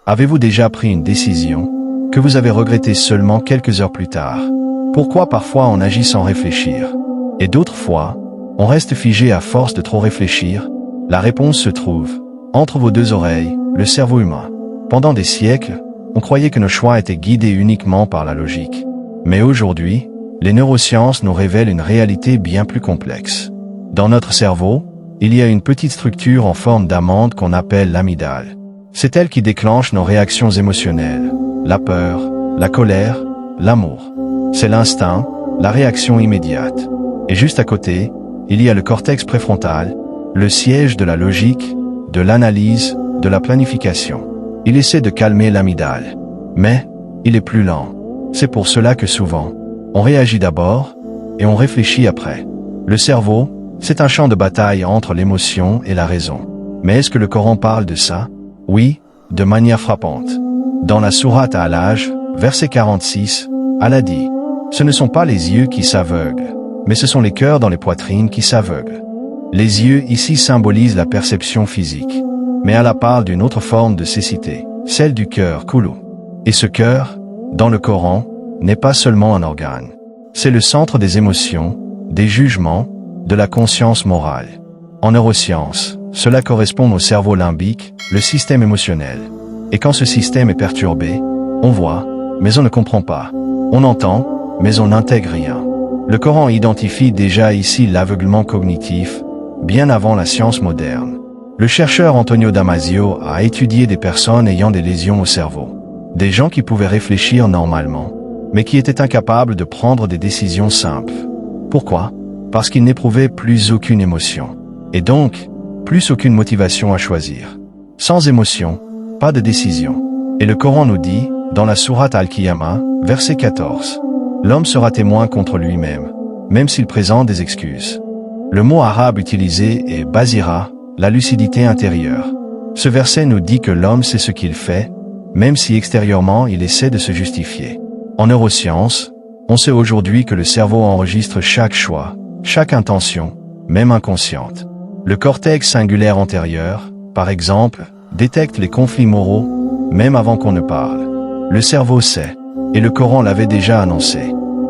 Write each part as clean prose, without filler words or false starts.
Avez-vous déjà pris une décision que vous avez regrettée seulement quelques heures plus tard? Pourquoi parfois on agit sans réfléchir? Et d'autres fois, on reste figé à force de trop réfléchir? La réponse se trouve entre vos deux oreilles, le cerveau humain. Pendant des siècles, on croyait que nos choix étaient guidés uniquement par la logique. Mais aujourd'hui, les neurosciences nous révèlent une réalité bien plus complexe. Dans notre cerveau, il y a une petite structure en forme d'amande qu'on appelle l'amygdale. C'est elle qui déclenche nos réactions émotionnelles, la peur, la colère, l'amour. C'est l'instinct, la réaction immédiate. Et juste à côté, il y a le cortex préfrontal, le siège de la logique, de l'analyse, de la planification. Il essaie de calmer l'amygdale. Mais, il est plus lent. C'est pour cela que souvent, on réagit d'abord, et on réfléchit après. Le cerveau, c'est un champ de bataille entre l'émotion et la raison. Mais est-ce que le Coran parle de ça? Oui, de manière frappante. Dans la sourate à Al-Hajj, verset 46, Allah dit « Ce ne sont pas les yeux qui s'aveuglent, mais ce sont les cœurs dans les poitrines qui s'aveuglent. » Les yeux ici symbolisent la perception physique. Mais Allah parle d'une autre forme de cécité, celle du cœur, Koulou. Et ce cœur, dans le Coran, n'est pas seulement un organe. C'est le centre des émotions, des jugements, de la conscience morale. En neurosciences, cela correspond au cerveau limbique, le système émotionnel. Et quand ce système est perturbé, on voit, mais on ne comprend pas. On entend, mais on n'intègre rien. Le Coran identifie déjà ici l'aveuglement cognitif, bien avant la science moderne. Le chercheur Antonio Damasio a étudié des personnes ayant des lésions au cerveau. Des gens qui pouvaient réfléchir normalement, mais qui étaient incapables de prendre des décisions simples. Pourquoi? Parce qu'ils n'éprouvaient plus aucune émotion. Et donc, plus aucune motivation à choisir. Sans émotion, pas de décision. Et le Coran nous dit, dans la sourate Al-Qiyamah, verset 14, « L'homme sera témoin contre lui-même, même s'il présente des excuses. » Le mot arabe utilisé est « basira », la lucidité intérieure. Ce verset nous dit que l'homme sait ce qu'il fait, même si extérieurement il essaie de se justifier. En neurosciences, on sait aujourd'hui que le cerveau enregistre chaque choix, chaque intention, même inconsciente. Le cortex singulaire antérieur, par exemple, détecte les conflits moraux, même avant qu'on ne parle. Le cerveau sait, et le Coran l'avait déjà annoncé.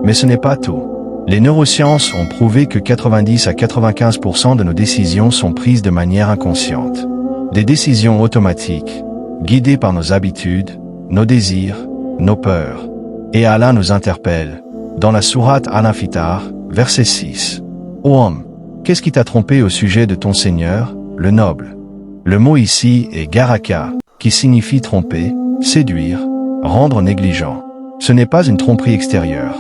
Mais ce n'est pas tout. Les neurosciences ont prouvé que 90 à 95% de nos décisions sont prises de manière inconsciente. Des décisions automatiques, guidées par nos habitudes, nos désirs, nos peurs. Et Allah nous interpelle, dans la sourate Al-Infitar, verset 6. « Ô homme, qu'est-ce qui t'a trompé au sujet de ton Seigneur, le noble ?» Le mot ici est « garaka », qui signifie tromper, séduire, rendre négligent. Ce n'est pas une tromperie extérieure.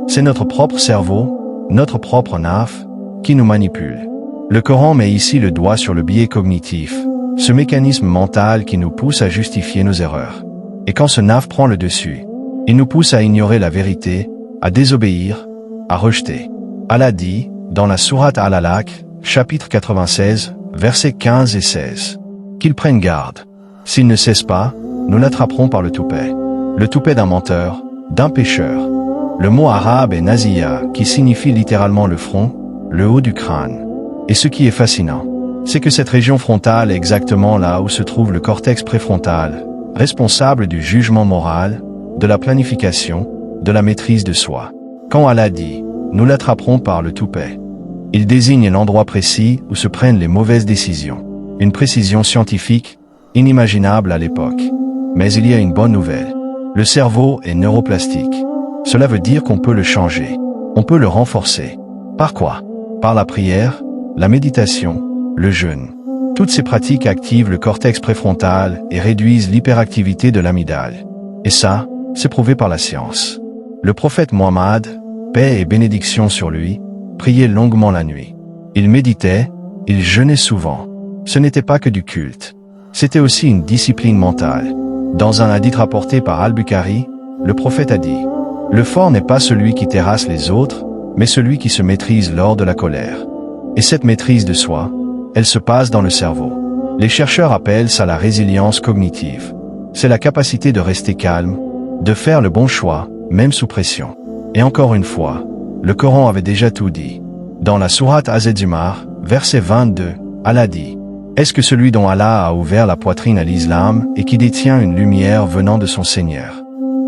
C'est notre propre cerveau, notre propre naf, qui nous manipule. Le Coran met ici le doigt sur le biais cognitif, ce mécanisme mental qui nous pousse à justifier nos erreurs. Et quand ce naf prend le dessus, il nous pousse à ignorer la vérité, à désobéir, à rejeter. Allah dit, dans la sourate Al-Alaq, chapitre 96, versets 15 et 16, qu'ils prennent garde. S'ils ne cessent pas, nous l'attraperons par le toupet. Le toupet d'un menteur, d'un pécheur. Le mot arabe est naziya, qui signifie littéralement le front, le haut du crâne. Et ce qui est fascinant, c'est que cette région frontale est exactement là où se trouve le cortex préfrontal, responsable du jugement moral, de la planification, de la maîtrise de soi. Quand Allah dit « nous l'attraperons par le toupet », il désigne l'endroit précis où se prennent les mauvaises décisions. Une précision scientifique, inimaginable à l'époque. Mais il y a une bonne nouvelle. Le cerveau est neuroplastique. Cela veut dire qu'on peut le changer. On peut le renforcer. Par quoi? Par la prière, la méditation, le jeûne. Toutes ces pratiques activent le cortex préfrontal et réduisent l'hyperactivité de l'amygdale. Et ça, c'est prouvé par la science. Le prophète Mohammed, paix et bénédiction sur lui, priait longuement la nuit. Il méditait, il jeûnait souvent. Ce n'était pas que du culte. C'était aussi une discipline mentale. Dans un hadith rapporté par Al-Bukhari, le prophète a dit « Le fort n'est pas celui qui terrasse les autres, mais celui qui se maîtrise lors de la colère. » Et cette maîtrise de soi, elle se passe dans le cerveau. Les chercheurs appellent ça la résilience cognitive. C'est la capacité de rester calme, de faire le bon choix, même sous pression. Et encore une fois, le Coran avait déjà tout dit. Dans la sourate Az-Zumar, verset 22, Allah dit « Est-ce que celui dont Allah a ouvert la poitrine à l'islam et qui détient une lumière venant de son Seigneur?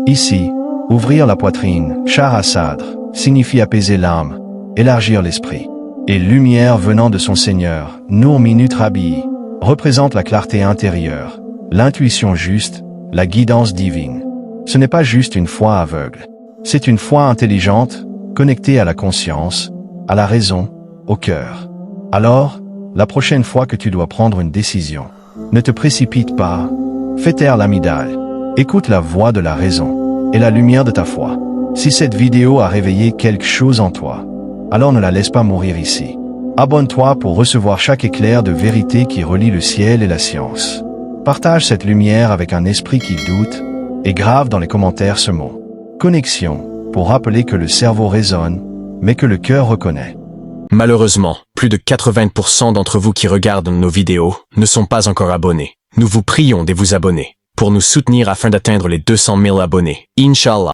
Ici, ouvrir la poitrine, Shah Sadr, signifie apaiser l'âme, élargir l'esprit. Et lumière venant de son Seigneur, Nour Minut Rabbi, représente la clarté intérieure, l'intuition juste, la guidance divine. Ce n'est pas juste une foi aveugle. C'est une foi intelligente, connectée à la conscience, à la raison, au cœur. Alors, la prochaine fois que tu dois prendre une décision, ne te précipite pas, fais taire l'amygdale, écoute la voix de la raison et la lumière de ta foi. Si cette vidéo a réveillé quelque chose en toi, alors ne la laisse pas mourir ici. Abonne-toi pour recevoir chaque éclair de vérité qui relie le ciel et la science. Partage cette lumière avec un esprit qui doute et grave dans les commentaires ce mot. Connexion, pour rappeler que le cerveau raisonne, mais que le cœur reconnaît. Malheureusement, plus de 80% d'entre vous qui regardent nos vidéos ne sont pas encore abonnés. Nous vous prions de vous abonner pour nous soutenir afin d'atteindre les 200 000 abonnés. Inch'Allah.